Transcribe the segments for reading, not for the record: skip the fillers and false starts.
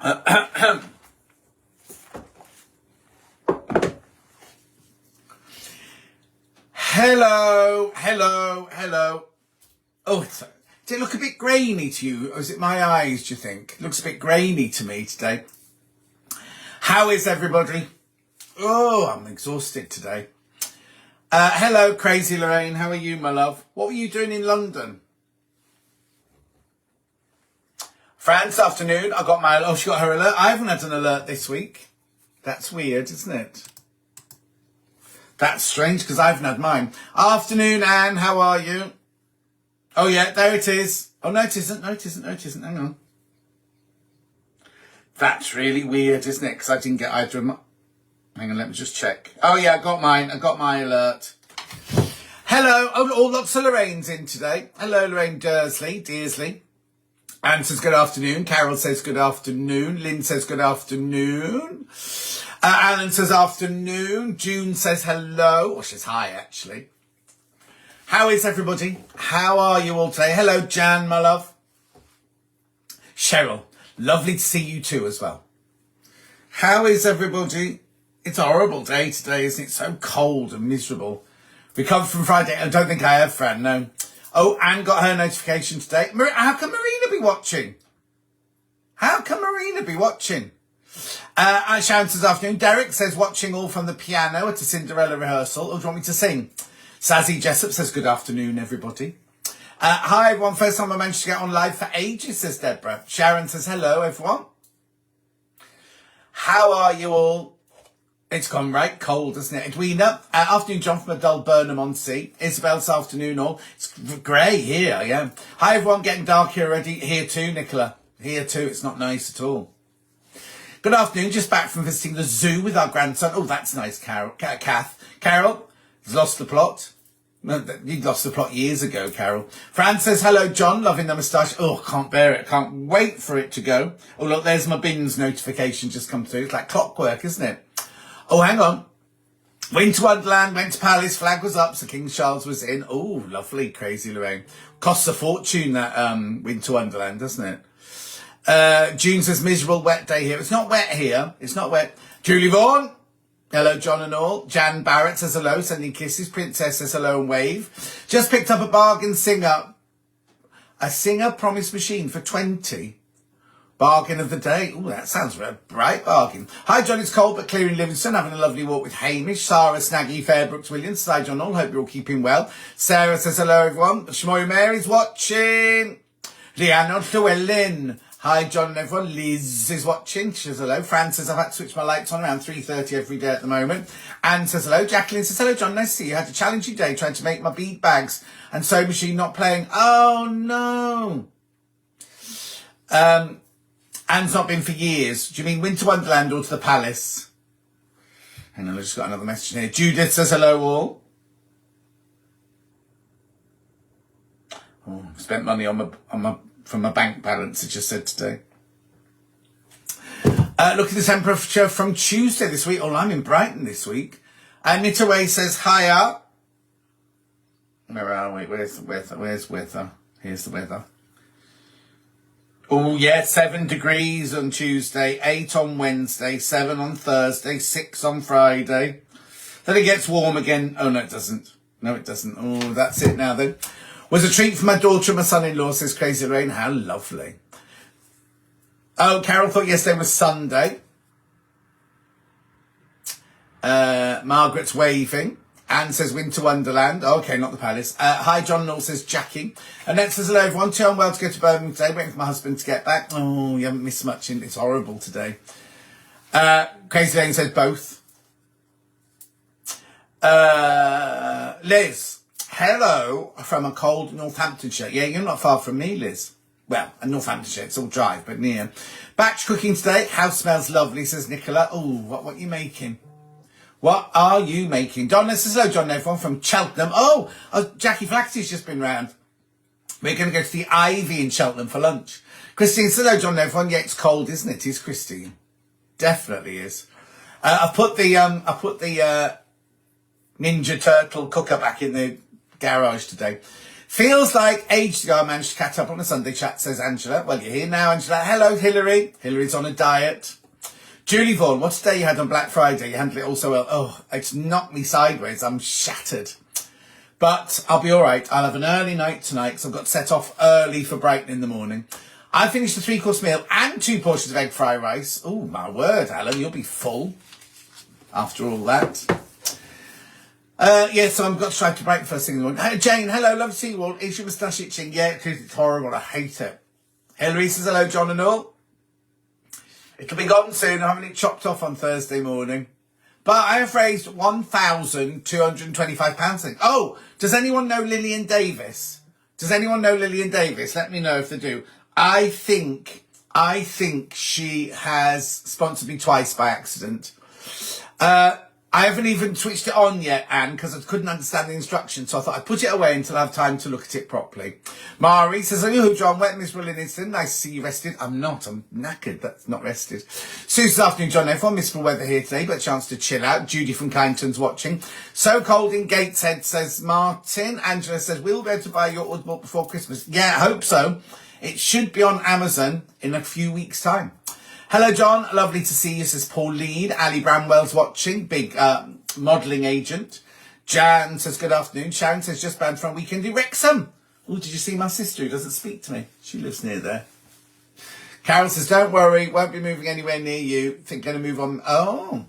Hello. Oh, does it look a bit grainy to you? Or is it my eyes, do you think? It looks a bit grainy to me today. How is everybody? Oh, I'm exhausted today. Hello, Crazy Lorraine. How are you, my love? What were you doing in London? France afternoon. I got my... Oh, she got her alert. I haven't had an alert this week. That's weird, isn't it? That's strange because I haven't had mine. Afternoon, Anne. How are you? Oh, yeah, there it is. Oh, no, it isn't. Hang on. That's really weird, isn't it? Because I didn't get either of my... Hang on, let me just check. Oh, yeah, I got mine. I got my alert. Hello. Oh, lots of Lorraine's in today. Hello, Lorraine Dearsley. Anne says good afternoon. Carol says good afternoon. Lynn says good afternoon. Alan says afternoon. June says hello. Well, she's hi, actually. How is everybody? How are you all today? Hello, Jan, my love. Cheryl, lovely to see you too as well. How is everybody? It's a horrible day today, isn't it? So cold and miserable. We come from Friday. I don't think I have, Fran, no. Oh, Anne got her notification today. How can Marina be watching? Sharon says afternoon. Derek says watching all from the piano at a Cinderella rehearsal. Oh, do you want me to sing? Sazzy Jessup says good afternoon, everybody. Hi, everyone. First time I managed to get on live for ages, says Deborah. Sharon says hello, everyone. How are you all? It's gone right cold, isn't it? Edwina, afternoon, John from Adult Burnham-on-Sea. Isabel's afternoon all. It's grey here, yeah. Hi, everyone. Getting dark here already. Here too, Nicola. Here too. It's not nice at all. Good afternoon. Just back from visiting the zoo with our grandson. Oh, that's nice, Kath. Carol has lost the plot. No, you lost the plot years ago, Carol. Fran says, hello, John. Loving the moustache. Oh, can't bear it. Can't wait for it to go. Oh, look, there's my bins notification just come through. It's like clockwork, isn't it? Oh, hang on. Winter Wonderland, went to Palace, flag was up, so King Charles was in. Oh, lovely, Crazy Lorraine. Costs a fortune, that Winter Wonderland, doesn't it? June says, miserable, wet day here. It's not wet here. It's not wet. Julie Vaughan. Hello, John and all. Jan Barrett says hello, sending kisses. Princess says hello and wave. Just picked up a bargain singer. A singer promise machine for 20. Bargain of the day. Oh, that sounds a bright bargain. Hi, John. It's cold but clear in Livingston. Having a lovely walk with Hamish. Sarah Snaggy Fairbrooks Williams. Hi, John. All. Hope you're all keeping well. Sarah says hello, everyone. Shmoy Mary's watching. Leanne Llewellyn. Hi, John and everyone. Liz is watching. She says hello. Fran says I've had to switch my lights on around 3:30 every day at the moment. Anne says hello. Jacqueline says hello, John. Nice to see you. Had a challenging day trying to make my bead bags and sewing machine not playing. Oh, no. Anne's not been for years. Do you mean Winter Wonderland or to the Palace? Hang on, I just got another message here. Judith says hello all. Oh, spent money from my bank balance, it just said today. Look at the temperature from Tuesday this week. Oh, I'm in Brighton this week. Knitaway says hiya. Where are we? Where's weather? Here's the weather. Oh, yeah, 7 degrees on Tuesday, 8 on Wednesday, 7 on Thursday, 6 on Friday. Then it gets warm again. Oh, no, it doesn't. No, it doesn't. Oh, that's it now then. Was a treat for my daughter and my son-in-law, says Crazy Rain. How lovely. Oh, Carol thought yesterday was Sunday. Margaret's waving. Anne says Winter Wonderland. Oh, okay, not the Palace. Hi, John Null says Jackie. Annette says hello, everyone. Too unwell to go to Birmingham today. Waiting for my husband to get back. Oh, you haven't missed much. It's horrible today. Crazy Lane says both. Liz, hello from a cold Northamptonshire. Yeah, you're not far from me, Liz. Well, Northamptonshire, it's all drive, but near. Batch cooking today. House smells lovely, says Nicola. Oh, what are you making? What are you making? Donna says hello, John, everyone from Cheltenham. Oh, Jackie Flaxty's just been round. We're going to go to the Ivy in Cheltenham for lunch. Christine says hello, John, everyone. Yeah, it's cold, isn't it? Is Christine? Definitely is. I put the Ninja Turtle cooker back in the garage today. Feels like ages ago I managed to catch up on a Sunday chat, says Angela. Well, you're here now, Angela. Hello, Hillary. Hillary's on a diet. Julie Vaughan, what's the day you had on Black Friday? You handled it all so well. Oh, it's knocked me sideways. I'm shattered. But I'll be all right. I'll have an early night tonight because I've got to set off early for Brighton in the morning. I finished the 3-course meal and 2 portions of egg fried rice. Oh, my word, Alan, you'll be full after all that. So I've got to drive to Brighton first thing in the morning. Hey, Jane, hello, love to see you all. Is your moustache itching? Yeah, it's horrible. I hate it. Hillary says hello, John and all. It'll be gone soon. I'm having it chopped off on Thursday morning. But I have raised £1,225. Oh, does anyone know Lillian Davis? Does anyone know Lillian Davis? Let me know if they do. I think she has sponsored me twice by accident. I haven't even switched it on yet, Anne, because I couldn't understand the instructions, so I thought I'd put it away until I have time to look at it properly. Mari says, oh, John, wet and miserable in Islington. Nice to see you rested. I'm not. I'm knackered. That's not rested. Sue's afternoon, John. Everyone, miserable weather here today, but a chance to chill out. Judy from Kyneton's watching. So cold in Gateshead, says Martin. Angela says, we'll be able to buy your audiobook before Christmas. Yeah, I hope so. It should be on Amazon in a few weeks' time. Hello, John. Lovely to see you, says Pauline. Ali Bramwell's watching. Big modelling agent. Jan says, good afternoon. Sharon says, just bound for a weekend in Wrexham. Oh, did you see my sister who doesn't speak to me? She lives near there. Carol says, don't worry. Won't be moving anywhere near you. Think going to move on. Oh.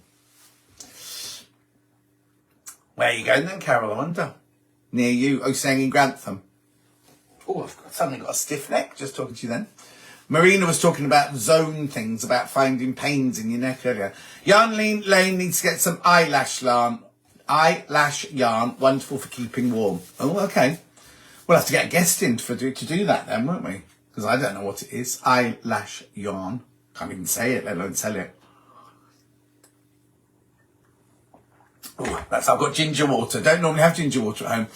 Where are you going then, Carol? I wonder. Near you. Oh, staying in Grantham. Oh, suddenly got a stiff neck just talking to you then. Marina was talking about zone things, about finding pains in your neck earlier. Yarn Lane needs to get some eyelash yarn. Wonderful for keeping warm. Oh, okay. We'll have to get a guest in to do that then, won't we? Because I don't know what it is. Eyelash yarn. Can't even say it, let alone sell it. Oh, I've got ginger water. Don't normally have ginger water at home.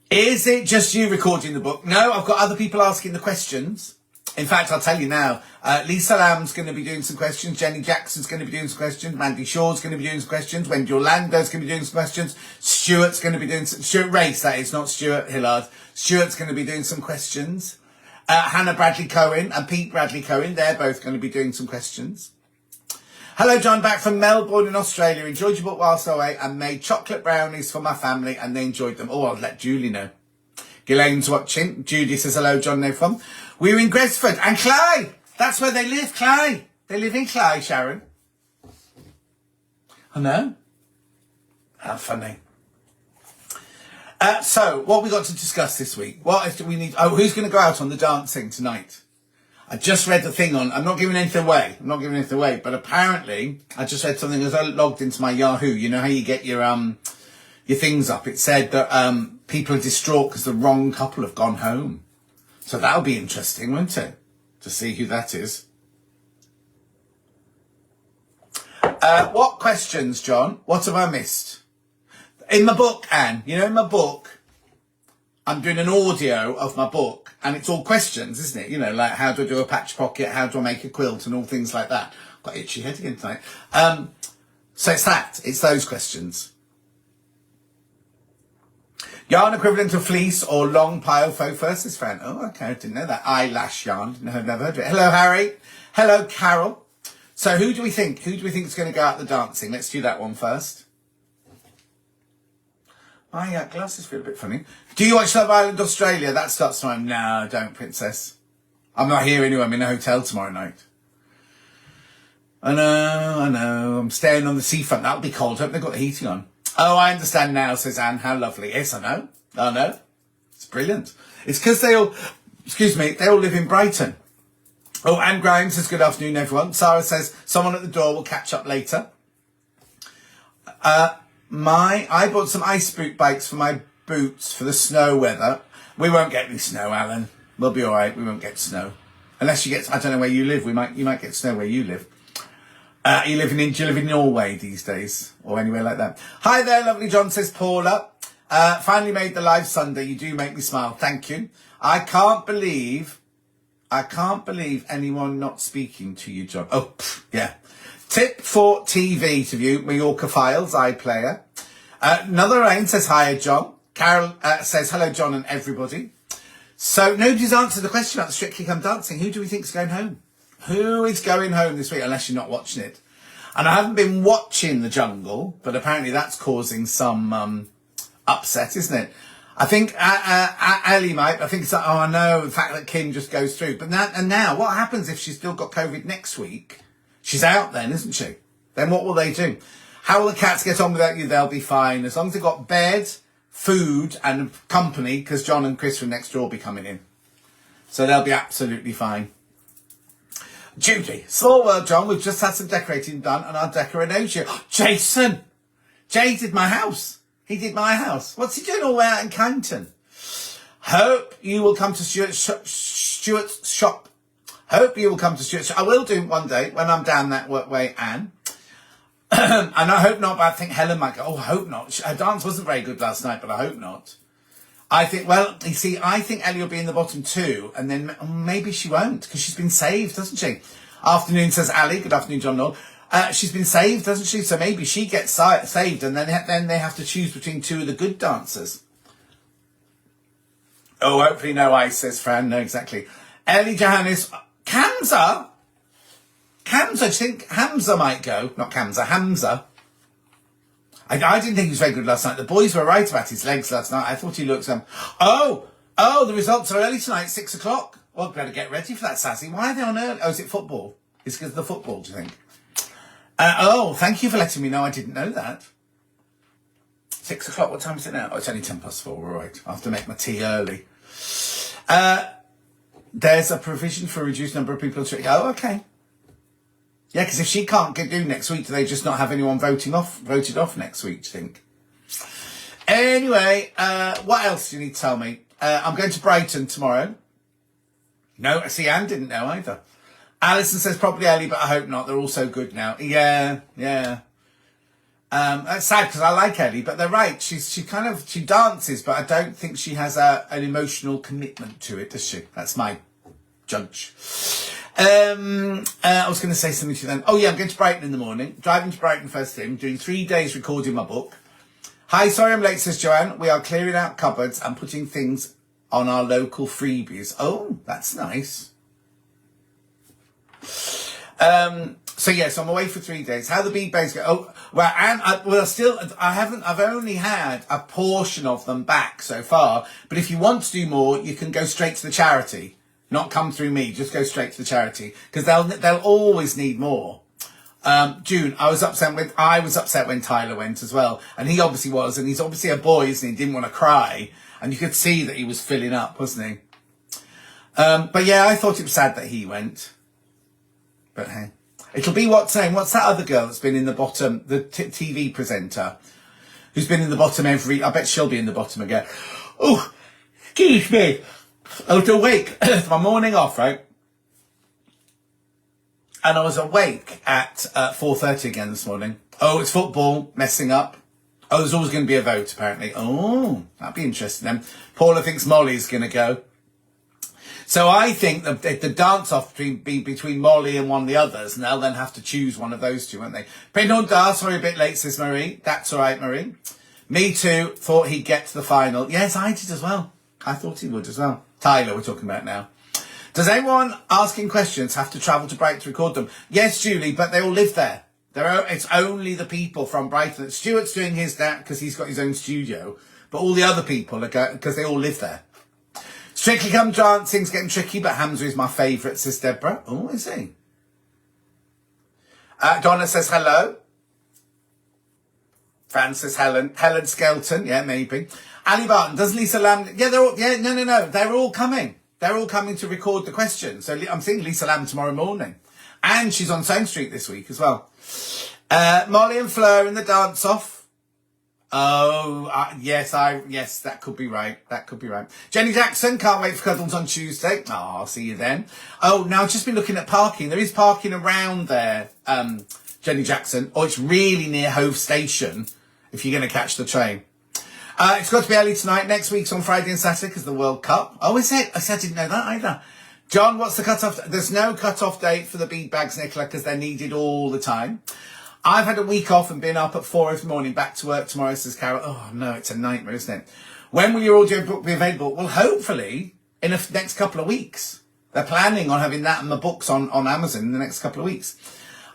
Is it just you recording the book? No, I've got other people asking the questions. In fact, I'll tell you now, Lisa Lamb's going to be doing some questions. Jenny Jackson's going to be doing some questions. Mandy Shaw's going to be doing some questions. Wendy Orlando's going to be doing some questions. Stuart's going to be doing some... Stuart Race, that is, not Stuart Hillard. Stuart's going to be doing some questions. Hannah Bradley Cohen and Pete Bradley Cohen, they're both going to be doing some questions. Hello, John, back from Melbourne in Australia. Enjoyed your book whilst away and made chocolate brownies for my family and they enjoyed them. Oh, I'll let Julie know. Ghislaine's watching. Judy says, hello, John, no fun. We were in Gresford and Cley. That's where they live, Cley. They live in Cley, Sharon. I know. How funny. So, what we got to discuss this week? What do we need? Oh, who's going to go out on the dancing tonight? I just read the thing on. I'm not giving anything away. But apparently, I just read something as I logged into my Yahoo. You know how you get your things up? It said that people are distraught because the wrong couple have gone home. So that'll be interesting, won't it? To see who that is. What questions, John? What have I missed? In my book, Anne, in my book, I'm doing an audio of my book and it's all questions, isn't it? Like how do I do a patch pocket? How do I make a quilt and all things like that? I've got itchy head again tonight. So it's those questions. Yarn equivalent of fleece or long pile faux fur, says Fran. Oh, okay, I didn't know that. Eyelash yarn. No, never heard of it. Hello, Harry. Hello, Carol. So who do we think? Who do we think is going to go out the dancing? Let's do that one first. My glasses feel a bit funny. Do you watch Love Island Australia? That starts tomorrow. No, don't, Princess. I'm not here anyway. I'm in a hotel tomorrow night. I know. I'm staying on the seafront. That'll be cold. Hope they've got the heating on. Oh, I understand now, says Anne. How lovely. Yes, I know. It's brilliant. It's because they all live in Brighton. Oh, Anne Grimes says, good afternoon, everyone. Sarah says, someone at the door will catch up later. I bought some ice boot bikes for my boots for the snow weather. We won't get any snow, Alan. We'll be all right. We won't get snow. Unless you get, I don't know where you live. You might get snow where you live. Do you live in Norway these days or anywhere like that? Hi there, lovely John, says Paula. Finally made the live Sunday. You do make me smile. Thank you. I can't believe anyone not speaking to you, John. Oh, yeah. Tip for TV to view Mallorca Files, iPlayer. Another Rain says, hiya, John. Carol says, hello, John and everybody. So nobody's answered the question about Strictly Come Dancing. Who do we think is going home? Who is going home this week, unless you're not watching it? And I haven't been watching The Jungle, but apparently that's causing some upset, isn't it? I think Ali might. I think it's like, oh no, the fact that Kim just goes through. But now, what happens if she's still got COVID next week? She's out then, isn't she? Then what will they do? How will the cats get on without you? They'll be fine. As long as they've got bed, food and company, because John and Chris from next door will be coming in. So they'll be absolutely fine. Judy, small world, John. We've just had some decorating done and our decorator knows you. Jason! Jay did my house. He did my house. What's he doing all the way out in Canton? Hope you will come to Stuart's shop. Hope you will come to Stuart's shop. I will do one day when I'm down that way, Anne. And I hope not, but I think Helen might go, oh, I hope not. Her dance wasn't very good last night, but I hope not. I think, well, you see, I think Ellie will be in the bottom two, and then maybe she won't, because she's been saved, doesn't she? Afternoon, says Ali. Good afternoon, John Knoll. She's been saved, doesn't she? So maybe she gets saved, and then they have to choose between two of the good dancers. Oh, hopefully no ice, says Fran. No, exactly. Ellie Johannes. Kamza? Kamza, do you think Hamza might go? Not Kamza, Hamza. I didn't think he was very good last night. The boys were right about his legs last night. I thought he looked Oh, the results are early tonight, 6 o'clock. Well, better get ready for that, Sassy. Why are they on early? Oh, is it football? It's because of the football, do you think? Thank you for letting me know. I didn't know that. 6 o'clock, what time is it now? Oh, it's only 4:10. All right. I have to make my tea early. There's a provision for a reduced number of people. Oh, okay. Yeah, because if she can't do next week, do they just not have anyone voted off next week, do you think? Anyway, what else do you need to tell me? I'm going to Brighton tomorrow. No, see, Anne didn't know either. Alison says probably early, but I hope not. They're all so good now. Yeah. That's sad because I like Ellie, but they're right. She dances, but I don't think she has an emotional commitment to it, does she? That's my judge. I was going to say something to you then. Oh yeah, I'm going to Brighton in the morning. Driving to Brighton first thing. Doing 3 days recording my book. Hi, sorry I'm late, says Joanne. We are clearing out cupboards and putting things on our local freebies. Oh, that's nice. So yes, I'm away for 3 days. How the bead bags go? Oh, well, and I've only had a portion of them back so far. But if you want to do more, you can go straight to the charity. Not come through me, just go straight to the charity. Because they'll always need more. June, I was upset when Tyler went as well. And he obviously was, and he's obviously a boy, isn't he? He didn't want to cry. And you could see that he was filling up, wasn't he? But yeah, I thought it was sad that he went. But hey. It'll be what's that other girl that's been in the bottom, the TV presenter, who's been in the bottom I bet she'll be in the bottom again. Oh, excuse me. I was awake. It's my morning off, right? And I was awake at 4:30 again this morning. Oh, it's football messing up. Oh, there's always going to be a vote, apparently. Oh, that'd be interesting then. Paula thinks Molly's going to go. So I think the dance-off between Molly and one of the others, and they'll then have to choose one of those two, won't they? Penonda, sorry, a bit late, says Marie. That's all right, Marie. Me too. Thought he'd get to the final. Yes, I did as well. I thought he would as well. Tyler, we're talking about now. Does anyone asking questions have to travel to Brighton to record them? Yes, Julie, but they all live there. It's only the people from Brighton. Stuart's doing his that because he's got his own studio, but all the other people are going because they all live there. Strictly Come Dancing's getting tricky, but Hamza is my favourite, says Deborah. Oh, is he? Donna says hello. Fran says Helen. Helen Skelton, yeah, maybe. Ali Barton, does Lisa Lamb... Yeah, no. They're all coming. They're all coming to record the questions. So I'm seeing Lisa Lamb tomorrow morning. And she's on Stone Street this week as well. Molly and Fleur in the dance-off. Oh, yes, that could be right. That could be right. Jenny Jackson, can't wait for cuddles on Tuesday. Oh, I'll see you then. Oh, now I've just been looking at parking. There is parking around there, Jenny Jackson. Or it's really near Hove Station if you're going to catch the train. It's got to be early tonight. Next week's on Friday and Saturday because of the World Cup. Oh, is it? I didn't know that either. John, what's the cut-off? There's no cut-off date for the bead bags, Nicola, because they're needed all the time. I've had a week off and been up at 4 in the morning, back to work tomorrow, says Carol. Oh, no, it's a nightmare, isn't it? When will your audiobook be available? Well, hopefully in the next couple of weeks. They're planning on having that and the books on Amazon in the next couple of weeks.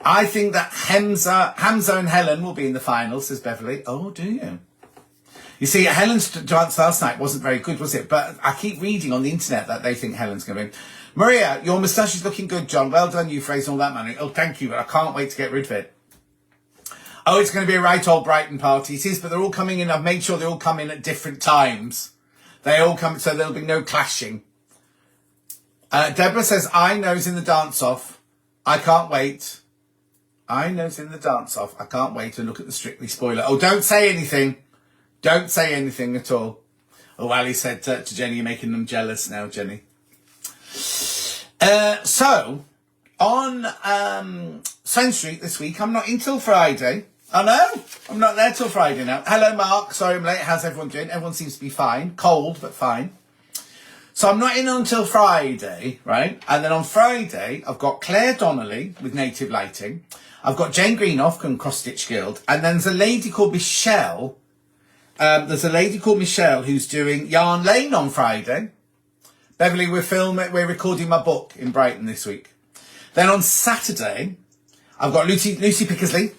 I think that Hamza and Helen will be in the final, says Beverly. Oh, do you? You see, Helen's dance last night wasn't very good, was it? But I keep reading on the internet that they think Helen's going to be. Maria, your moustache is looking good, John. Well done, you, for raising all that money. Oh, thank you, but I can't wait to get rid of it. Oh, it's going to be a right old Brighton party. It is, but they're all coming in. I've made sure they all come in at different times. They all come, so there'll be no clashing. Deborah says, I knows in the dance-off. I can't wait. I knows in the dance-off. I can't wait to look at the Strictly spoiler. Oh, don't say anything. Don't say anything at all. Oh, Ali said to Jenny, you're making them jealous now, Jenny. So, on Swain Street this week, I'm not in till Friday. I know, I'm not there till Friday now. Hello, Mark. Sorry I'm late. How's everyone doing? Everyone seems to be fine. Cold, but fine. So I'm not in until Friday, right? And then on Friday, I've got Claire Donnelly with Native Lighting. I've got Jane Greenoff from Cross Stitch Guild. And then there's a lady called Michelle. Who's doing Yarn Lane on Friday. Beverly, we're recording my book in Brighton this week. Then on Saturday, I've got Lucy Pickersley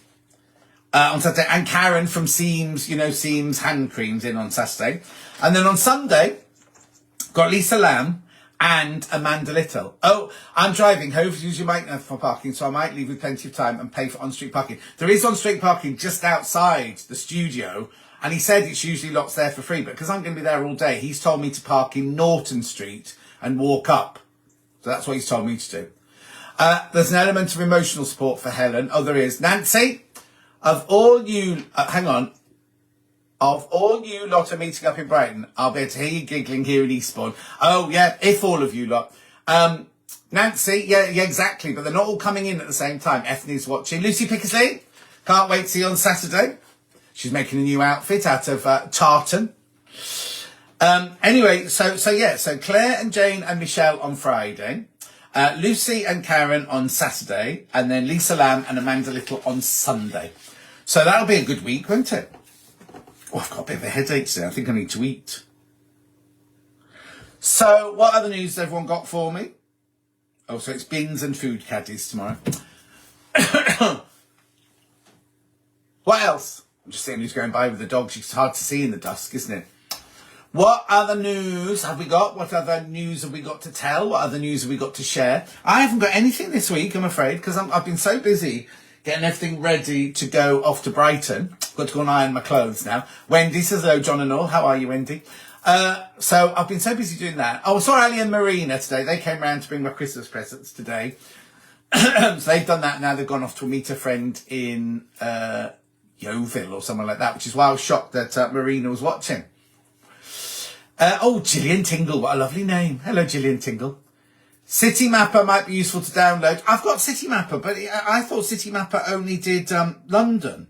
on Saturday, and Karen from Seams, Seams Hand Creams in on Saturday. And then on Sunday, got Lisa Lamb and Amanda Little. Oh, I'm driving. Hopefully use your mic now for parking, so I might leave with plenty of time and pay for on-street parking. There is on-street parking just outside the studio, and he said it's usually lots there for free, but because I'm going to be there all day, he's told me to park in Norton Street and walk up. So that's what he's told me to do. There's an element of emotional support for Helen. Oh, there is. Nancy, of all you lot are meeting up in Brighton, I'll be able to hear you giggling here in Eastbourne. Oh, yeah, if all of you lot. Nancy, yeah, exactly, but they're not all coming in at the same time. Ethne's watching. Lucy Pickersley, can't wait to see you on Saturday. She's making a new outfit out of tartan. Anyway, so Claire and Jane and Michelle on Friday. Lucy and Karen on Saturday. And then Lisa Lamb and Amanda Little on Sunday. So that'll be a good week, won't it? Oh, I've got a bit of a headache today. I think I need to eat. So, what other news has everyone got for me? Oh, so it's bins and food caddies tomorrow. What else? I'm just seeing who's going by with the dogs. It's hard to see in the dusk, isn't it? What other news have we got? What other news have we got to tell? What other news have we got to share? I haven't got anything this week, I'm afraid, because I've been so busy getting everything ready to go off to Brighton. Got to go and iron my clothes now. Wendy says hello, John and all. How are you, Wendy? So I've been so busy doing that. Oh, I saw Ali and Marina today. They came round to bring my Christmas presents today. So they've done that. Now they've gone off to meet a friend in Yeovil or somewhere like that, which is why I was shocked that Marina was watching. Gillian Tingle. What a lovely name. Hello, Gillian Tingle. City Mapper might be useful to download. I've got City Mapper, but I thought City Mapper only did London.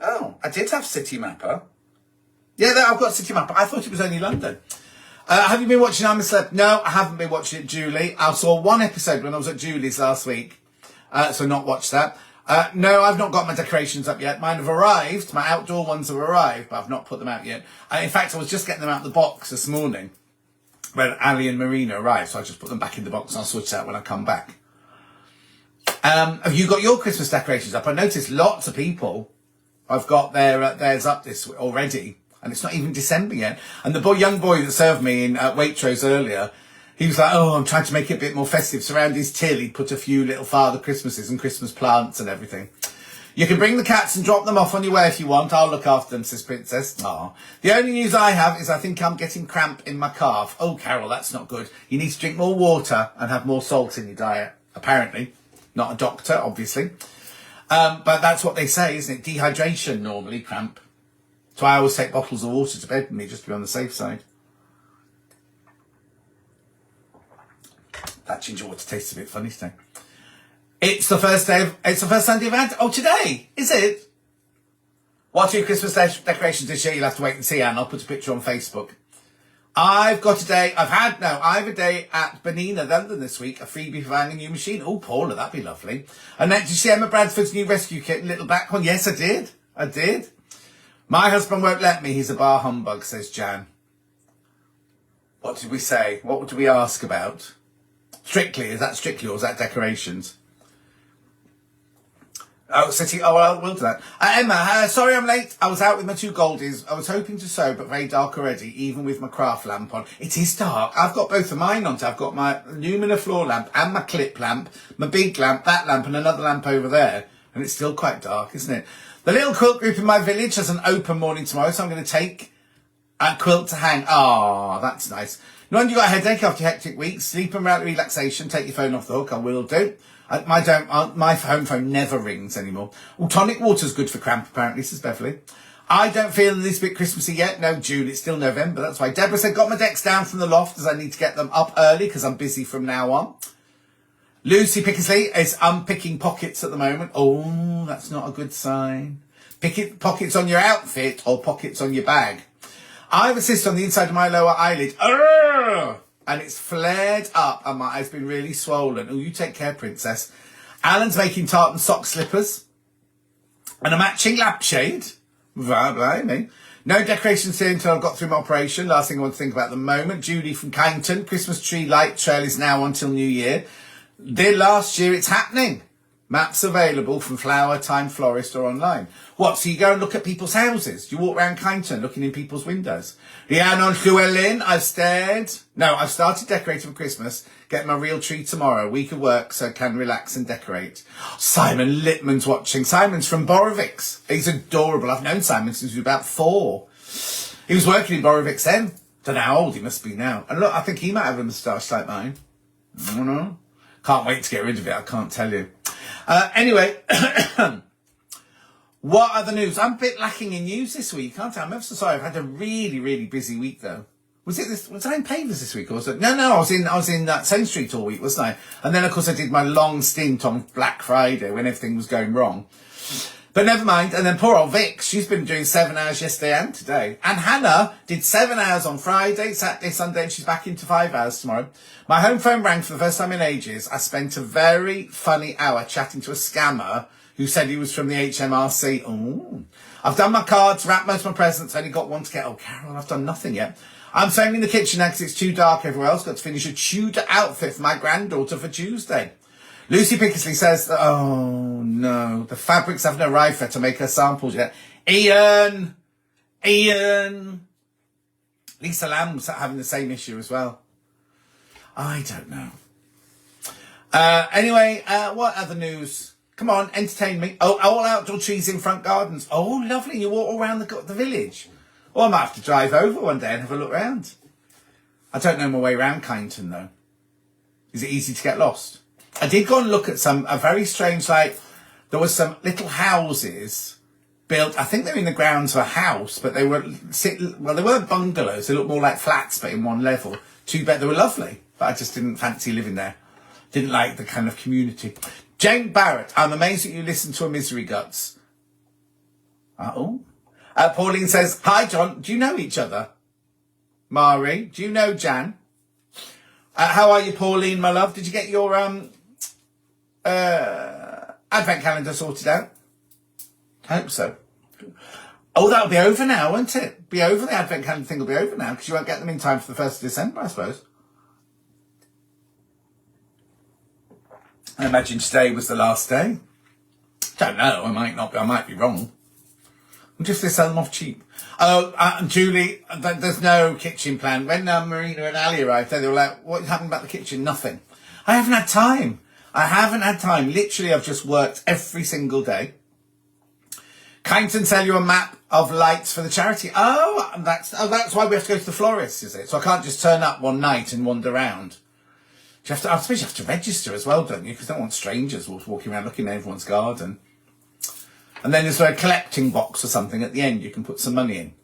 Oh, I did have City Mapper. Yeah, I've got City Mapper. I thought it was only London. Have you been watching I'm a Celeb? No, I haven't been watching it, Julie. I saw one episode when I was at Julie's last week, so not watched that. No, I've not got my decorations up yet. Mine have arrived. My outdoor ones have arrived, but I've not put them out yet. In fact, I was just getting them out of the box this morning when Ali and Marina arrived, so I just put them back in the box and I'll switch it out when I come back. Have you got your Christmas decorations up? I noticed lots of people have got theirs up this already, and it's not even December yet. And the young boy that served me in Waitrose earlier, he was like, oh, I'm trying to make it a bit more festive. So around his till, he put a few little Father Christmases and Christmas plants and everything. You can bring the cats and drop them off on your way if you want. I'll look after them, says Princess. Aww. The only news I have is I think I'm getting cramp in my calf. Oh, Carol, that's not good. You need to drink more water and have more salt in your diet, apparently. Not a doctor, obviously. But that's what they say, isn't it? Dehydration, normally, cramp. So I always take bottles of water to bed with me, just to be on the safe side. That ginger water tastes a bit funny today. It's the first Sunday of Advent. Oh, today, is it? What are your Christmas decorations this year? You'll have to wait and see, Anne. I'll put a picture on Facebook. I have a day at Benina, London this week, a freebie for buying a new machine. Oh, Paula, that'd be lovely. And then, did you see Emma Bradford's new rescue kit, Little Black One? Yes, I did. I did. My husband won't let me. He's a bar humbug, says Jan. What did we say? What did we ask about? Strictly. Is that Strictly or is that decorations? Oh, City. Oh, well, we'll do that. Emma, sorry I'm late. I was out with my 2 goldies. I was hoping to sew, but very dark already, even with my craft lamp on. It is dark. I've got both of mine on. I've got my Lumina floor lamp and my clip lamp, my big lamp, that lamp, and another lamp over there. And it's still quite dark, isn't it? The little quilt group in my village has an open morning tomorrow, so I'm going to take a quilt to hang. Oh, that's nice. No wonder you got a headache after a hectic week. Sleep and relaxation. Take your phone off the hook. I will do. My home phone never rings anymore. Well, tonic water's good for cramp, apparently, says Beverly. I don't feel this bit Christmassy yet. No, June, it's still November. That's why Deborah said, got my decks down from the loft as I need to get them up early because I'm busy from now on. Lucy Pickersley is unpicking pockets at the moment. Oh, that's not a good sign. Pockets on your outfit or pockets on your bag. I have a cyst on the inside of my lower eyelid. Urgh! And it's flared up and my eye's been really swollen. Oh, you take care, princess. Alan's making tartan sock slippers and a matching lampshade. Blimey. No decorations here until I've got through my operation. Last thing I want to think about at the moment. Judy from Kyneton. Christmas tree light trail is now until New Year. Did last year, it's happening. Maps available from Flower Time Florist or online. What, so you go and look at people's houses? You walk around Kyneton looking in people's windows? Leanne on Llewellyn, I've started decorating for Christmas. Get my real tree tomorrow. Week of work so I can relax and decorate. Simon Littman's watching. Simon's from Borovics. He's adorable. I've known Simon since he was about 4. He was working in Borovics then. Don't know how old he must be now. And look, I think he might have a moustache like mine. I don't know. Can't wait to get rid of it. I can't tell you. Anyway, what other news? I'm a bit lacking in news this week, aren't I? I'm ever so sorry. I've had a really, really busy week though. Was I in Pavers this week or was it? No, I was in Sane Street all week, wasn't I? And then of course I did my long stint on Black Friday when everything was going wrong. But never mind. And then poor old Vic, she's been doing 7 hours yesterday and today. And Hannah did 7 hours on Friday, Saturday, Sunday, and she's back into 5 hours tomorrow. My home phone rang for the first time in ages. I spent a very funny hour chatting to a scammer who said he was from the HMRC. Oh, I've done my cards, wrapped most of my presents, only got one to get. Oh, Carol, I've done nothing yet. I'm staying in the kitchen now because it's too dark everywhere else. Got to finish a Tudor outfit for my granddaughter for Tuesday. Lucy Pickersley says, that, oh no, the fabrics haven't arrived for her to make her samples yet. Ian. Lisa Lamb's having the same issue as well. I don't know. Anyway, what other news? Come on, entertain me. Oh, all outdoor trees in front gardens. Oh, lovely. You walk all around the village. Or I might have to drive over one day and have a look round. I don't know my way around Kyneton though. Is it easy to get lost? I did go and look at a very strange, there was some little houses built, I think they were in the grounds of a house, but they weren't bungalows, they looked more like flats, but in one level. 2 bed, they were lovely, but I just didn't fancy living there. Didn't like the kind of community. Jane Barrett, I'm amazed that you listen to a Misery Guts. Pauline says, hi John, do you know each other? Mari, do you know Jan? How are you, Pauline, my love? Did you get your advent calendar sorted out? I hope so. Oh, that'll be over now, won't it? Be over, the advent calendar thing will be over now because you won't get them in time for the 1st of December, I suppose. I imagine today was the last day. Don't know, I might be wrong. What if they sell them off cheap? Oh, Julie, there's no kitchen plan. When Marina and Ali arrived, they were like, what happened about the kitchen? Nothing. I haven't had time. Literally, I've just worked every single day. Kyneton sell you a map of lights for the charity. That's why we have to go to the florist, is it? So I can't just turn up one night and wander around. I suppose you have to register as well, don't you? Because I don't want strangers walking around looking at everyone's garden. And then there's a collecting box or something at the end. You can put some money in.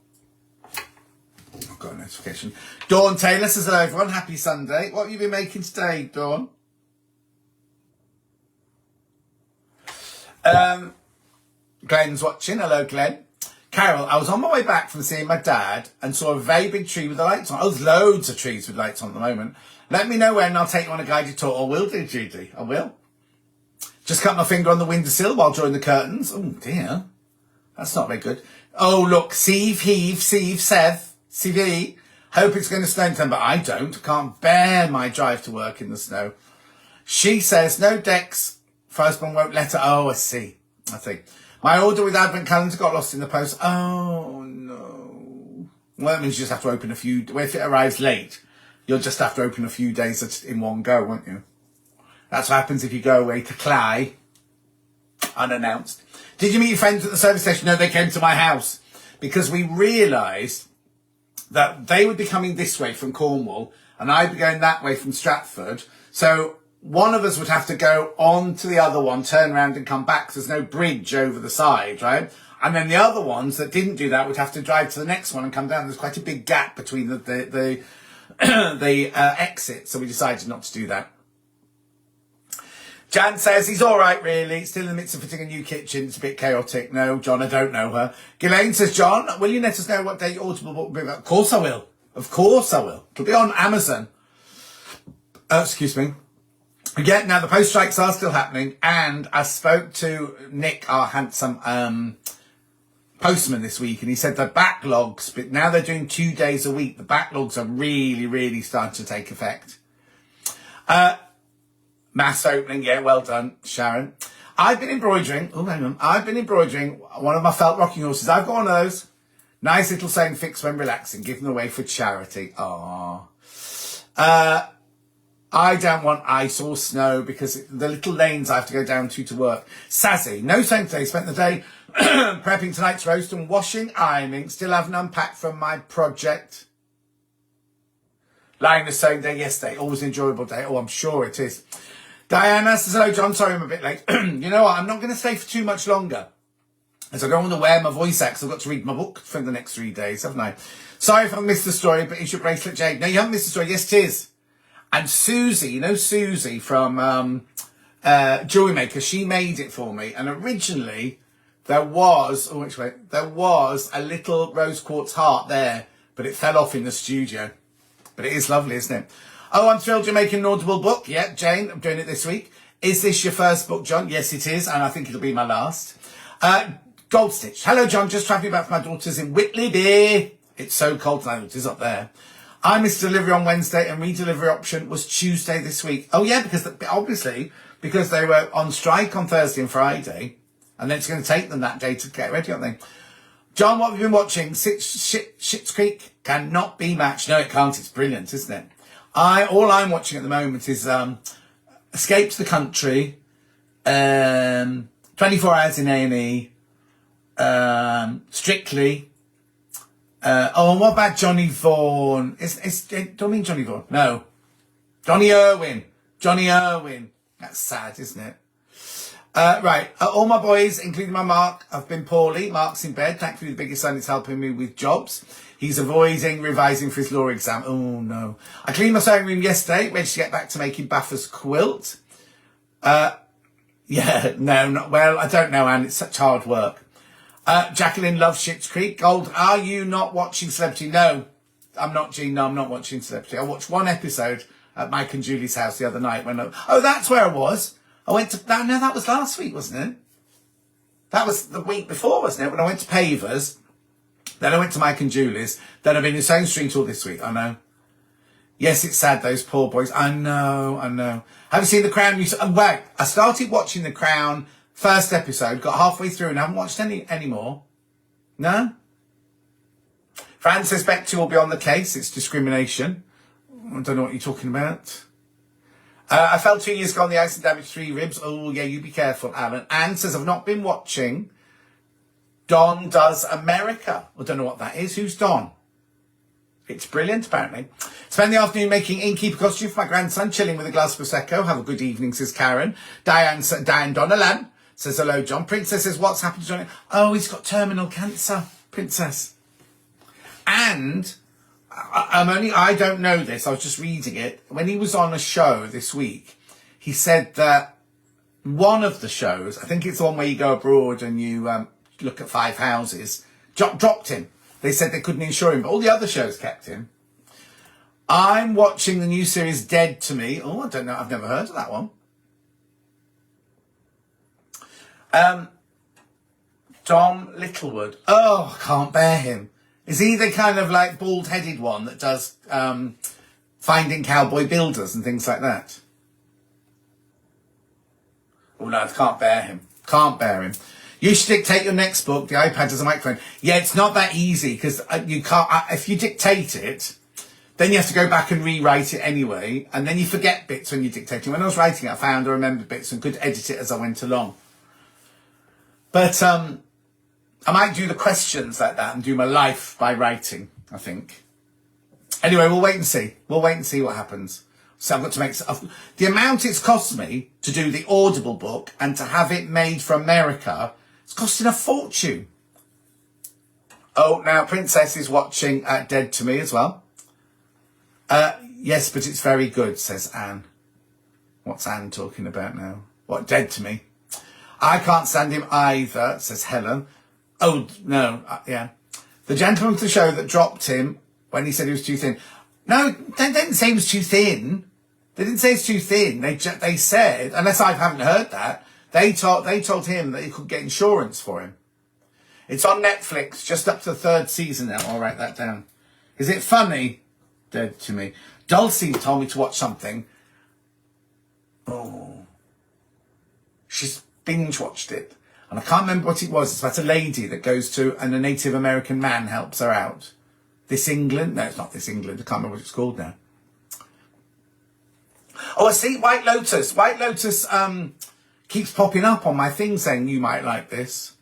I've got a notification. Dawn Taylor says, hello everyone. Happy Sunday. What have you been making today, Dawn? Glenn's watching. Hello, Glenn. Carol, I was on my way back from seeing my dad and saw a very big tree with the lights on. Oh, there's loads of trees with lights on at the moment. Let me know when and I'll take you on a guided tour. I will do, Judy. I will. Just cut my finger on the windowsill while drawing the curtains. Oh, dear. That's not very good. Oh, look, Seth, hope it's going to snow in September. I don't. Can't bear my drive to work in the snow. She says, no decks. Firstborn won't let her. Oh, I see. My order with Advent calendar got lost in the post. Oh, no. Well, that means you just have to open a few. Well, if it arrives late, you'll just have to open a few days in one go, won't you? That's what happens if you go away to Cly unannounced. Did you meet your friends at the service station? No, they came to my house because we realised that they would be coming this way from Cornwall and I'd be going that way from Stratford. So one of us would have to go on to the other one, turn around and come back. 'Cause there's no bridge over the side, right? And then the other ones that didn't do that would have to drive to the next one and come down. There's quite a big gap between the exits. So we decided not to do that. Jan says he's all right, really. Still in the midst of fitting a new kitchen. It's a bit chaotic. No, John, I don't know her. Ghislaine says, John, will you let us know what day your Audible book will be about? Of course I will. Of course I will. It'll be on Amazon. Excuse me. Yeah, now the post strikes are still happening. And I spoke to Nick, our handsome postman this week, and he said the backlogs, but now they're doing 2 days a week. The backlogs are really, really starting to take effect. Mass opening, yeah, well done, Sharon. I've been embroidering, one of my felt rocking horses. I've got one of those. Nice little saying, fix when relaxing, given away for charity. Aww. I don't want ice or snow because the little lanes I have to go down to work. Sazzy, no saying today, spent the day prepping tonight's roast and washing, ironing, still haven't unpacked from my project. Lying the sewing day yesterday, always an enjoyable day. Oh, I'm sure it is. Diana says, hello, John. Sorry I'm a bit late. You know what? I'm not going to stay for too much longer. As I don't want to wear my voice out, 'cause I've got to read my book for the next 3 days, haven't I? Sorry if I missed the story, but is your bracelet Jade? No, you haven't missed the story. Yes, it is. And Susie, you know Susie from Jewelry Maker, she made it for me. And originally, there was a little rose quartz heart there, but it fell off in the studio. But it is lovely, isn't it? Oh, I'm thrilled you're making an Audible book. Yeah, Jane, I'm doing it this week. Is this your first book, John? Yes, it is, and I think it'll be my last. Gold Stitch. Hello, John. Just travelling back from my daughter's in Whitley. It's so cold tonight. It is up there. I missed delivery on Wednesday, and redelivery option was Tuesday this week. Oh, yeah, because because they were on strike on Thursday and Friday, and then it's going to take them that day to get ready, aren't they? John, what have you been watching? Schitt's Creek cannot be matched. No, it can't. It's brilliant, isn't it? All I'm watching at the moment is Escape to the Country, 24 Hours in A&E, Strictly. And what about Johnny Vaughan? Don't I mean Johnny Vaughan? No. Johnny Irwin. That's sad, isn't it? Right. All my boys, including my Mark, have been poorly. Mark's in bed. Thankfully, the biggest son is helping me with jobs. He's avoiding revising for his law exam. Oh, no. I cleaned my sewing room yesterday, ready to get back to making Baffa's quilt. Yeah, no, not well. I don't know, Anne. It's such hard work. Jacqueline loves Schitt's Creek. Gold, are you not watching Celebrity? No, I'm not, Jean. No, I'm not watching Celebrity. I watched one episode at Mike and Julie's house the other night. Oh, that's where I was. I went to, no, that was last week, wasn't it? That was the week before, wasn't it? When I went to Pavers. Then I went to Mike and Julie's. Then I've been in Stone Street all this week. I know. Yes, it's sad, those poor boys. I know. Have you seen The Crown? Wait, I started watching The Crown first episode, got halfway through and haven't watched any more. No? Fran says Beck 2 will be on the case. It's discrimination. I don't know what you're talking about. I fell 2 years ago on the ice and damaged 3 ribs. Oh, yeah, you be careful, Alan. Anne says, I've not been watching Don Does America. I don't know what that is. Who's Don? It's brilliant, apparently. Spend the afternoon making innkeeper costume for my grandson, chilling with a glass of Prosecco. Have a good evening, says Karen. Diane Donalan says, hello, John. Princess says, what's happened to Johnny? Oh, he's got terminal cancer, Princess. And I don't know this. I was just reading it. When he was on a show this week, he said that one of the shows, I think it's the one where you go abroad and you look at 5 houses, dropped him. They said they couldn't insure him, but all the other shows kept him. I'm watching the new series Dead to Me. Oh, I don't know. I've never heard of that one. Dom Littlewood. Oh, I can't bear him. Is he the kind of like bald-headed one that does Finding Cowboy Builders and things like that? Oh no, I can't bear him. Can't bear him. You should dictate your next book. The iPad has a microphone. Yeah, it's not that easy because you can't. If you dictate it, then you have to go back and rewrite it anyway, and then you forget bits when you're dictating. When I was writing it, I remembered bits and could edit it as I went along. But I might do the questions like that and do my life by writing, I think. Anyway, we'll wait and see. We'll wait and see what happens. So I've got to make the amount it's cost me to do the Audible book and to have it made for America. It's costing a fortune. Oh, now Princess is watching Dead to Me as well. Yes, but it's very good, says Anne. What's Anne talking about now? What, Dead to Me? I can't stand him either, says Helen. Oh, no, yeah. The gentleman to the show that dropped him when he said he was too thin. No, they didn't say he was too thin. They didn't say it's too thin. They said, unless I haven't heard that, they told him that he could get insurance for him. It's on Netflix, just up to the 3rd season now. I'll write that down. Is it funny? Dead to Me. Dulcie told me to watch something. Oh. She's binge watched it. And I can't remember what it was. It's about a lady that goes to, and a Native American man helps her out. This England? No, it's not This England. I can't remember what it's called now. Oh, I see. White Lotus. White Lotus keeps popping up on my thing saying you might like this.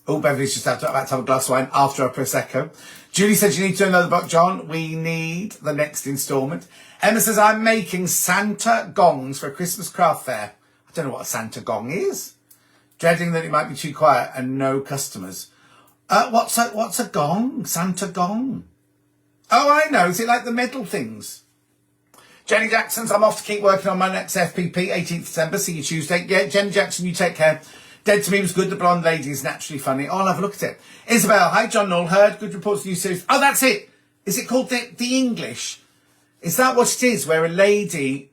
Oh, Beverly's just about to have a glass of wine after a Prosecco. Julie says you need to do another book, John. We need the next instalment. Emma says I'm making Santa gongs for a Christmas craft fair. I don't know what a Santa gong is. Dreading that it might be too quiet and no customers. What's a gong? Santa gong? Oh, I know. Is it like the metal things? Jenny Jackson's, I'm off to keep working on my next FPP, 18th December. See you Tuesday. Yeah, Jenny Jackson, you take care. Dead to Me was good. The blonde lady is naturally funny. Oh, I'll have a look at it. Isabel, hi, John Knoll. Heard good reports, new series. Oh, that's it. Is it called The English? Is that what it is? Where a lady,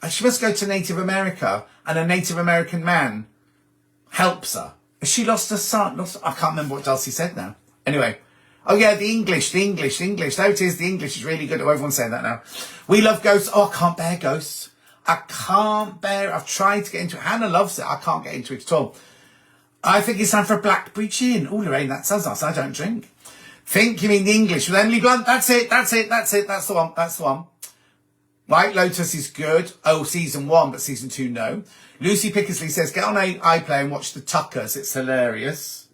she must go to Native America and a Native American man helps her. Has she lost her son? I can't remember what Dulcie said now. Anyway. Oh, yeah, The English. There it is. The English is really good. Oh, everyone's saying that now. We love ghosts. Oh, I can't bear ghosts. I can't bear it. I've tried to get into it. Hannah loves it. I can't get into it at all. I think it's time for a Blackberry gin. Oh, Lorraine, that sounds nice. I don't drink. Think you mean The English with Emily Blunt. That's it. That's the one. White Lotus is good. Oh, season 1, but season 2, no. Lucy Pickersley says, get on iPlayer and watch the Tuckers. It's hilarious.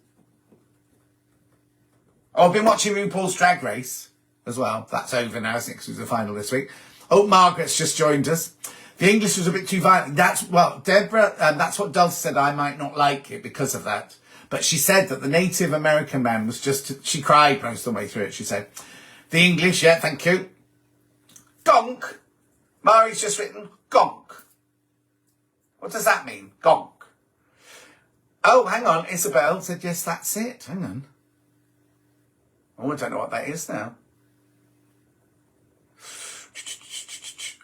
Oh, I've been watching RuPaul's Drag Race as well. That's over now, isn't it? Because it was the final this week. Oh, Margaret's just joined us. The English was a bit too violent. Deborah, that's what Dulce said. I might not like it because of that. But she said that the Native American man was she cried most of the way through it, she said. The English, yeah, thank you. Gonk. Mari's just written gonk. What does that mean? Gonk. Oh, hang on. Isabel said, yes, that's it. Hang on. Oh, I don't know what that is now.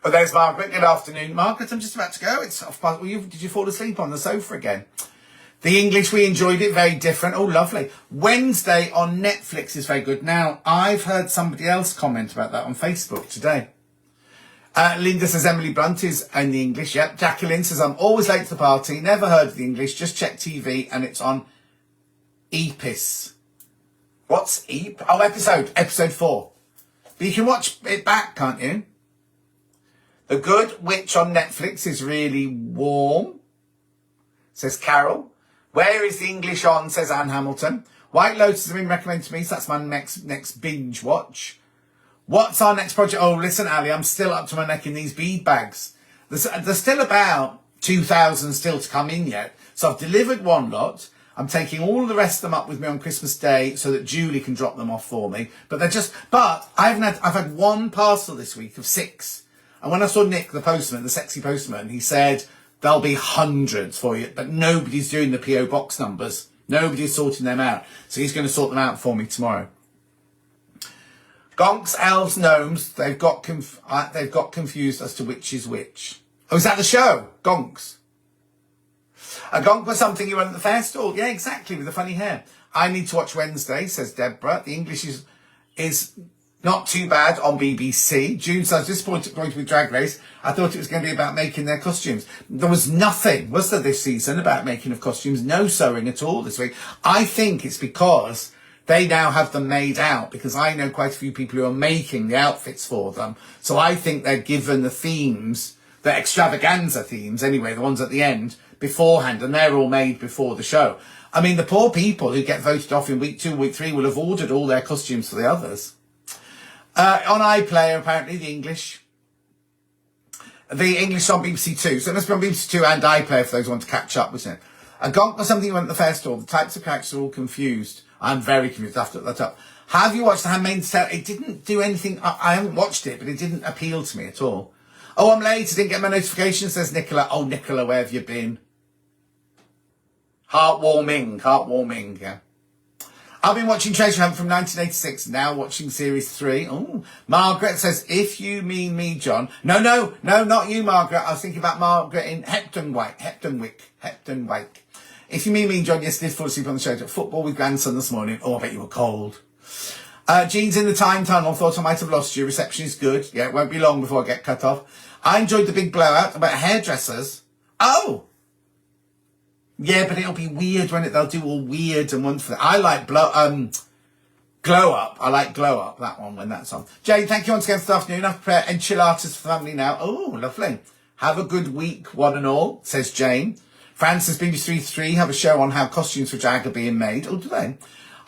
Oh, there's Margaret. Good afternoon. Margaret, I'm just about to go. It's off past. Did you fall asleep on the sofa again? The English, we enjoyed it. Very different. Oh, lovely. Wednesday on Netflix is very good. Now, I've heard somebody else comment about that on Facebook today. Linda says Emily Blunt is in The English. Yep. Jacqueline says I'm always late to the party. Never heard of The English. Just check TV and it's on EPIS. What's EP? Oh, episode 4. But you can watch it back, can't you? The Good Witch on Netflix is really warm, says Carol. Where is The English on, says Anne Hamilton. White Lotus has been recommended to me, so that's my next binge watch. What's our next project? Oh, listen, Ali, I'm still up to my neck in these bead bags. There's still about 2,000 still to come in yet. So I've delivered one lot. I'm taking all the rest of them up with me on Christmas Day so that Julie can drop them off for me. But I've had one parcel this week of 6. And when I saw Nick, the postman, the sexy postman, he said, there'll be hundreds for you, but nobody's doing the PO box numbers. Nobody's sorting them out. So he's going to sort them out for me tomorrow. Gonks, elves, gnomes, they've got confused as to which is which. Oh, is that the show? Gonks. A gonk was something you won at the fair stall. Yeah, exactly, with the funny hair. I need to watch Wednesday, says Deborah. The English is not too bad on BBC. June says, disappointed going to be Drag Race. I thought it was going to be about making their costumes. There was nothing, was there, this season about making of costumes? No sewing at all this week. I think it's because they now have them made out, because I know quite a few people who are making the outfits for them. So I think they're given the themes, the extravaganza themes anyway, the ones at the end, beforehand, and they're all made before the show. I mean, the poor people who get voted off in week 2, week 3 will have ordered all their costumes for the others. On iPlayer, apparently, the English on BBC 2. So it must be on BBC 2 and iPlayer for those who want to catch up, wasn't it? A gonk or something you went to the fair store. The types of characters are all confused. I'm very confused. I have to look that up. Have you watched The Handmaid's Tale? It didn't do anything. I haven't watched it, but it didn't appeal to me at all. Oh, I'm late. I didn't get my notification, says Nicola. Oh, Nicola, where have you been? Heartwarming, yeah. I've been watching Treasure Hunt from 1986, now watching series 3. Oh, Margaret says, if you mean me, John. No, not you, Margaret. I was thinking about Margaret in Heptonwick. If you mean me, John, yes, did fall asleep on the show. Football with grandson this morning. Oh, I bet you were cold. Jean's in the time tunnel. Thought I might have lost you. Reception is good. Yeah, it won't be long before I get cut off. I enjoyed the big blowout about hairdressers. Oh! Yeah, but it'll be weird when they'll do all weird and wonderful. I like Glow Up. I like Glow Up, that one, when that's on. Jane, thank you once again for the afternoon. I've prepared enchiladas for the family now. Oh, lovely. Have a good week, one and all, says Jane. Francis, BBC 3 have a show on how costumes for drag are being made. Oh, do they?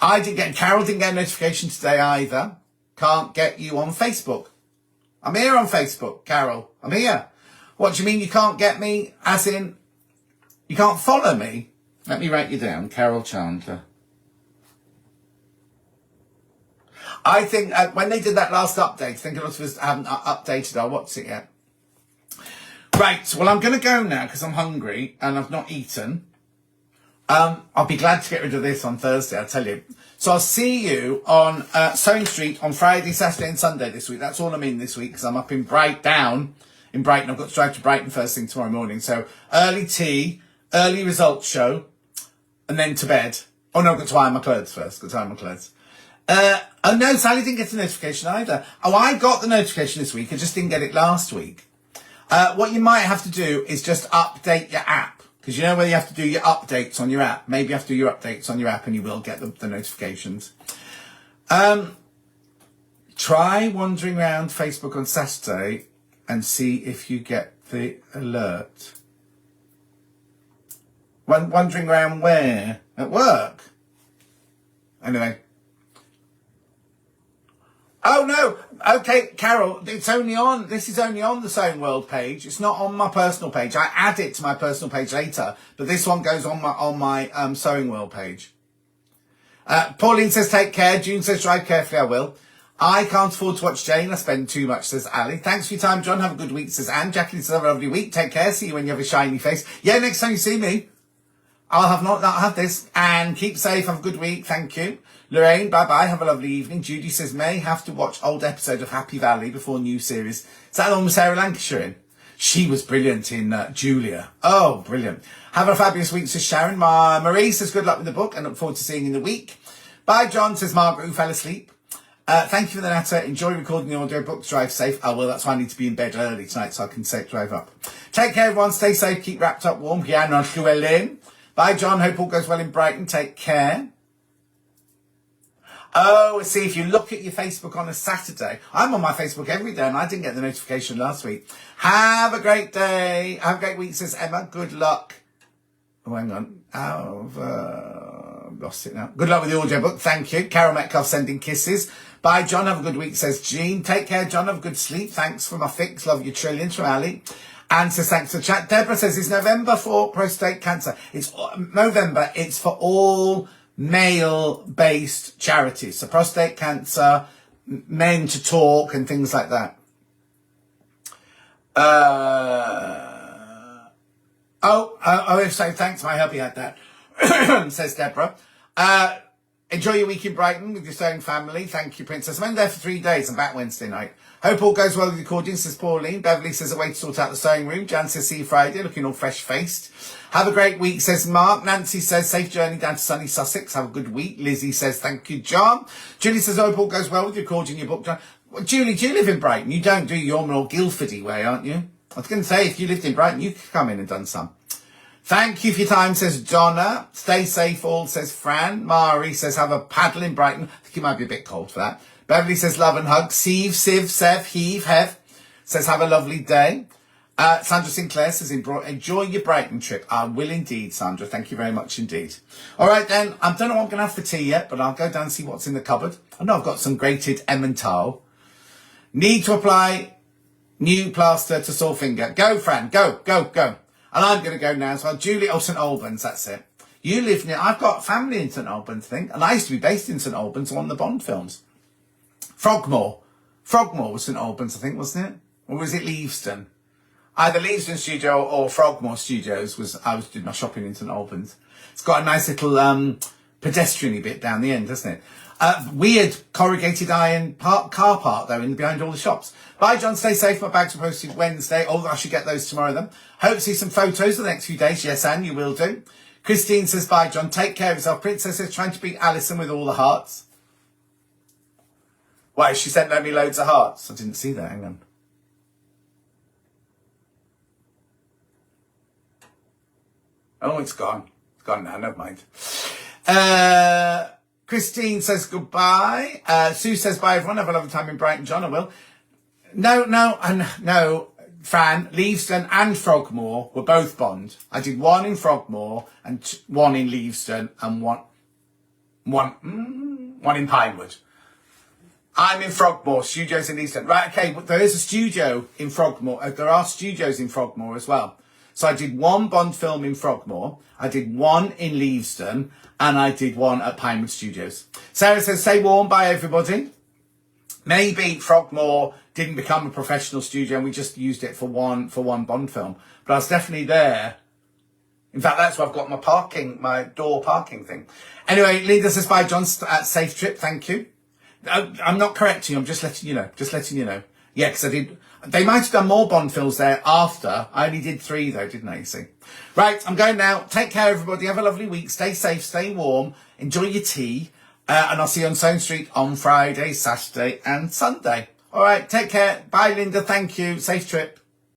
Carol didn't get a notification today either. Can't get you on Facebook. I'm here on Facebook, Carol. I'm here. What do you mean you can't get me? As in, you can't follow me? Let me write you down, Carol Chandler. I think when they did that last update, I think a lot of us haven't updated our what's it yet. Right, well, I'm going to go now because I'm hungry and I've not eaten. I'll be glad to get rid of this on Thursday, I'll tell you. So I'll see you on Sewing Street on Friday, Saturday and Sunday this week. That's all I'm in this week because I'm up in Brighton. I've got to drive to Brighton first thing tomorrow morning. So early tea, early results show, and then to bed. Oh no, I've got to iron my clothes first. Oh no, Sally didn't get a notification either. Oh, I got the notification this week. I just didn't get it last week. What you might have to do is just update your app. Because you know where you have to do your updates on your app. Maybe you have to do your updates on your app and you will get the notifications. Try wandering around Facebook on Saturday and see if you get the alert. Wandering around where? At work? Anyway. Oh no! Okay, Carol, this is only on the Sewing World page. It's not on my personal page. I add it to my personal page later, but this one goes on my Sewing World page. Pauline says take care. June says drive carefully, I will. I can't afford to watch Jane. I spend too much, says Ali. Thanks for your time, John. Have a good week, says Anne. Jacqueline says have a lovely week. Take care. See you when you have a shiny face. Yeah, next time you see me, I'll have this. And keep safe. Have a good week. Thank you. Lorraine, bye-bye. Have a lovely evening. Judy says, may have to watch old episode of Happy Valley before new series. Is that the one with Sarah Lancashire in? She was brilliant in Julia. Oh, brilliant. Have a fabulous week, says Sharon. Marie says, good luck with the book and look forward to seeing you in the week. Bye, John, says Margaret, who fell asleep. Thank you for the letter. Enjoy recording the audio book. Drive safe. Oh, well, that's why I need to be in bed early tonight so I can drive up. Take care, everyone. Stay safe. Keep wrapped up warm. Bye, John. Hope all goes well in Brighton. Take care. Oh, see, if you look at your Facebook on a Saturday, I'm on my Facebook every day and I didn't get the notification last week. Have a great day. Have a great week, says Emma. Good luck. Oh, hang on. I've lost it now. Good luck with the audiobook. Thank you. Carol Metcalf sending kisses. Bye, John. Have a good week, says Jean. Take care, John. Have a good sleep. Thanks for my fix. Love your trillions from Ali. Anne says thanks for the chat. Deborah says it's November for prostate cancer. It's November. It's for all male-based charities, so prostate cancer, men to talk and things like that. If so, thanks, my hubby had that, says Deborah. Enjoy your week in Brighton with your sewing family. Thank you, Princess. I'm there for 3 days. I'm back Wednesday night. Hope all goes well with the recording, says Pauline. Beverly says, away to sort out the sewing room. Jan says, see you Friday, looking all fresh-faced. Have a great week, says Mark. Nancy says, safe journey down to sunny Sussex. Have a good week. Lizzie says, thank you, John. Julie says, hope all goes well with recording your book, John. Well, Julie, do you live in Brighton? You don't, do you? You're more Guildfordy way, aren't you? I was going to say, if you lived in Brighton, you could come in and done some. Thank you for your time, says Donna. Stay safe all, says Fran. Mari says, have a paddle in Brighton. I think it might be a bit cold for that. Beverly says, love and hug. Sieve, Siv, Sev, Heave, Hev says, have a lovely day. Sandra Sinclair says, enjoy your Brighton trip. I will indeed, Sandra. Thank you very much indeed. All right, then. I don't know what I'm going to have for tea yet, but I'll go down and see what's in the cupboard. I know I've got some grated Emmental. Need to apply new plaster to sore finger. Go, Fran. Go, go, go. And I'm going to go now as well. Julie, St Albans, that's it. You live near, I've got family in St Albans, I think. And I used to be based in St Albans on the Bond films. Frogmore was St Albans, I think, wasn't it? Or was it Leavesden? Either Leavesden Studio or Frogmore Studios I did my shopping in St Albans. It's got a nice little pedestrian-y bit down the end, doesn't it? Weird corrugated iron car park, though, in behind all the shops. Bye, John. Stay safe. My bags are posted Wednesday. Oh, I should get those tomorrow, then. Hope to see some photos in the next few days. Yes, Anne, you will do. Christine says, bye, John. Take care of yourself. Princess says, trying to beat Alison with all the hearts. Why, she sent me loads of hearts. I didn't see that. Hang on. Oh, it's gone. It's gone now. Never mind. Christine says goodbye. Sue says bye, everyone. Have a lovely time in Brighton, John. I will. No, Fran, Leavesden and Frogmore were both Bond. I did one in Frogmore and one in Leavesden and one in Pinewood. I'm in Frogmore, studios in Leavesden. Right, okay, but there is a studio in Frogmore. There are studios in Frogmore as well. So I did one Bond film in Frogmore, I did one in Leavesden, and I did one at Pinewood Studios. Sarah says, stay warm, bye everybody. Maybe Frogmore didn't become a professional studio and we just used it for one Bond film. But I was definitely there. In fact, that's why I've got my door parking thing. Anyway, Linda says, bye John, safe trip, thank you. I'm not correcting you, I'm just letting you know. Yeah, because I did. They might have done more Bond films there after. I only did 3 though, didn't I, you see? Right, I'm going now. Take care, everybody. Have a lovely week. Stay safe, stay warm. Enjoy your tea. And I'll see you on Stone Street on Friday, Saturday and Sunday. All right, take care. Bye, Linda. Thank you. Safe trip.